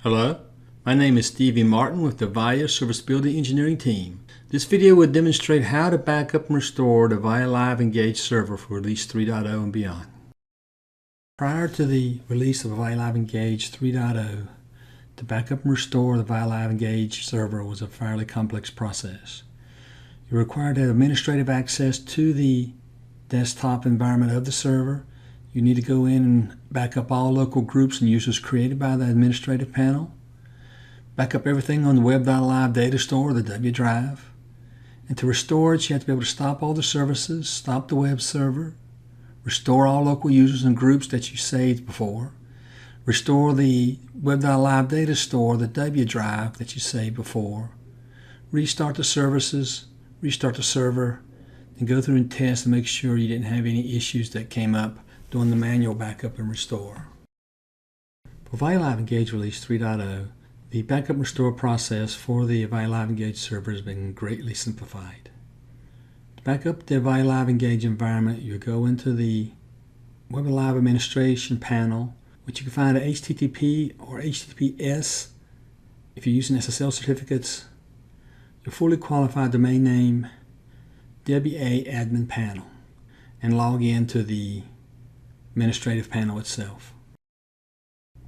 Hello, my name is Stevie Martin with the Avaya Serviceability Engineering team. This video will demonstrate how to back up and restore the Avaya Live Engage server for release 3.0 and beyond. Prior to the release of Avaya Live Engage 3.0, to back up and restore the Avaya Live Engage server was a fairly complex process. You're required to have administrative access to the desktop environment of the server. You need to go in and back up all local groups and users created by the administrative panel. Back up everything on the web.live data store, the W drive. And to restore it, you have to be able to stop all the services, stop the web server, restore all local users and groups that you saved before, restore the web.live data store, the W drive that you saved before, restart the services, restart the server, and go through and test and make sure you didn't have any issues that came up doing the manual backup and restore. For Avaya Live Engage Release 3.0, the backup and restore process for the Avaya Live Engage server has been greatly simplified. To back up the Avaya Live Engage environment, you go into the Web Live Administration panel, which you can find at HTTP or HTTPS. If you're using SSL certificates, your fully qualified domain name, WA admin panel, and log into the administrative panel itself.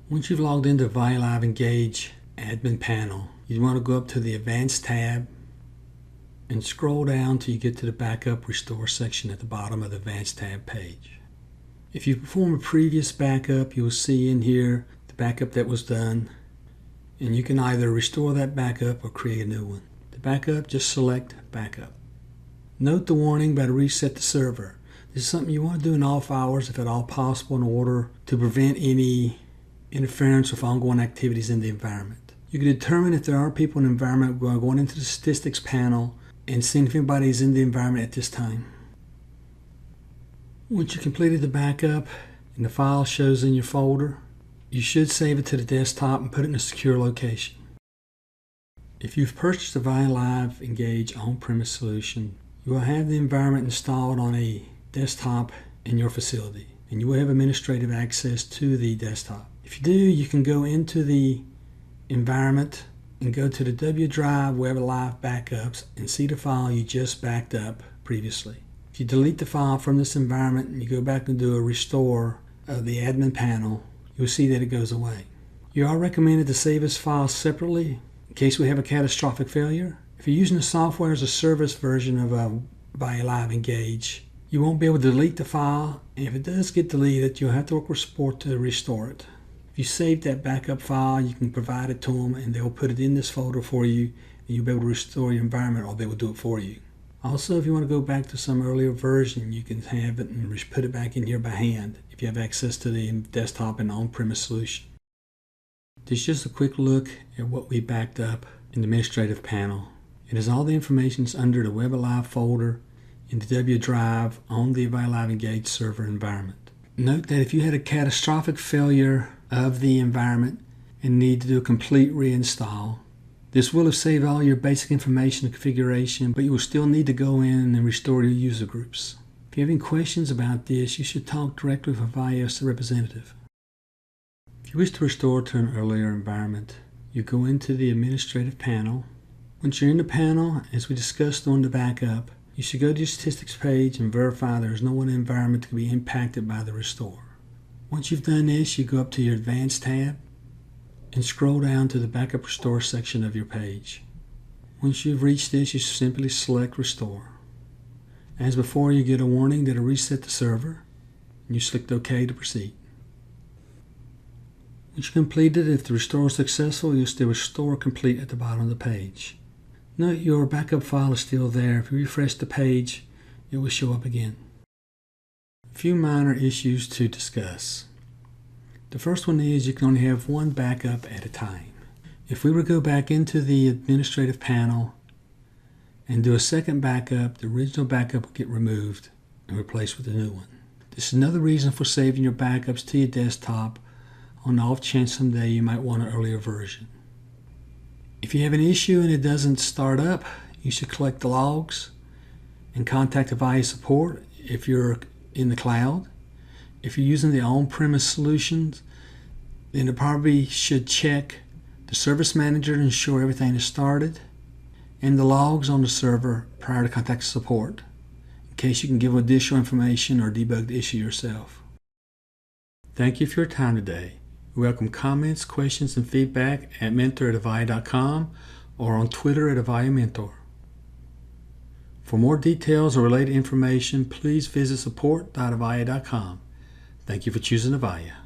Once you've logged into Avaya Live Engage admin panel, you want to go up to the Advanced tab and scroll down till you get to the Backup Restore section at the bottom of the Advanced tab page. If you perform a previous backup, you'll see in here the backup that was done, and you can either restore that backup or create a new one. The backup, just select Backup. Note the warning about reset the server. This is something you want to do in off hours if at all possible in order to prevent any interference with ongoing activities in the environment. You can determine if there are people in the environment by going into the statistics panel and seeing if anybody is in the environment at this time. Once you completed the backup and the file shows in your folder, you should save it to the desktop and put it in a secure location. If you've purchased the Avaya Live Engage on-premise solution, you will have the environment installed on a desktop in your facility, and you will have administrative access to the desktop. If you do, you can go into the environment and go to the W drive Web Live Backups and see the file you just backed up previously. If you delete the file from this environment and you go back and do a restore of the admin panel, you'll see that it goes away. You are recommended to save this file separately in case we have a catastrophic failure. If you're using the software as a service version of Avaya Live Engage, you won't be able to delete the file, and if it does get deleted, you'll have to work with support to restore it. If you save that backup file, you can provide it to them and they'll put it in this folder for you, and you'll be able to restore your environment, or they will do it for you. Also, if you want to go back to some earlier version, you can have it and put it back in here by hand if you have access to the desktop and on-premise solution. This is just a quick look at what we backed up in the administrative panel. It has all the information under the Web Live folder in the W drive on the Avaya Live Engage server environment. Note that if you had a catastrophic failure of the environment and need to do a complete reinstall, this will have saved all your basic information and configuration, but you will still need to go in and restore your user groups. If you have any questions about this, you should talk directly with a Avaya representative. If you wish to restore to an earlier environment, you go into the administrative panel. Once you're in the panel, as we discussed on the backup, you should go to your statistics page and verify there is no one in the environment that can be impacted by the restore. Once you've done this, you go up to your Advanced tab and scroll down to the Backup Restore section of your page. Once you've reached this, you simply select Restore. As before, you get a warning that it'll reset the server, and you select OK to proceed. Once you complete it, if the restore is successful, you'll see Restore Complete at the bottom of the page. Note your backup file is still there. If you refresh the page, it will show up again. A few minor issues to discuss. The first one is you can only have one backup at a time. If we were to go back into the administrative panel and do a second backup, the original backup will get removed and replaced with a new one. This is another reason for saving your backups to your desktop on the off chance someday you might want an earlier version. If you have an issue and it doesn't start up, you should collect the logs and contact Avaya support if you're in the cloud. If you're using the on-premise solutions, then it probably should check the service manager to ensure everything is started, and the logs on the server prior to contacting support, in case you can give additional information or debug the issue yourself. Thank you for your time today. We welcome comments, questions, and feedback at mentor@avaya.com or on Twitter @AvayaMentor. For more details or related information, please visit support.avaya.com. Thank you for choosing Avaya.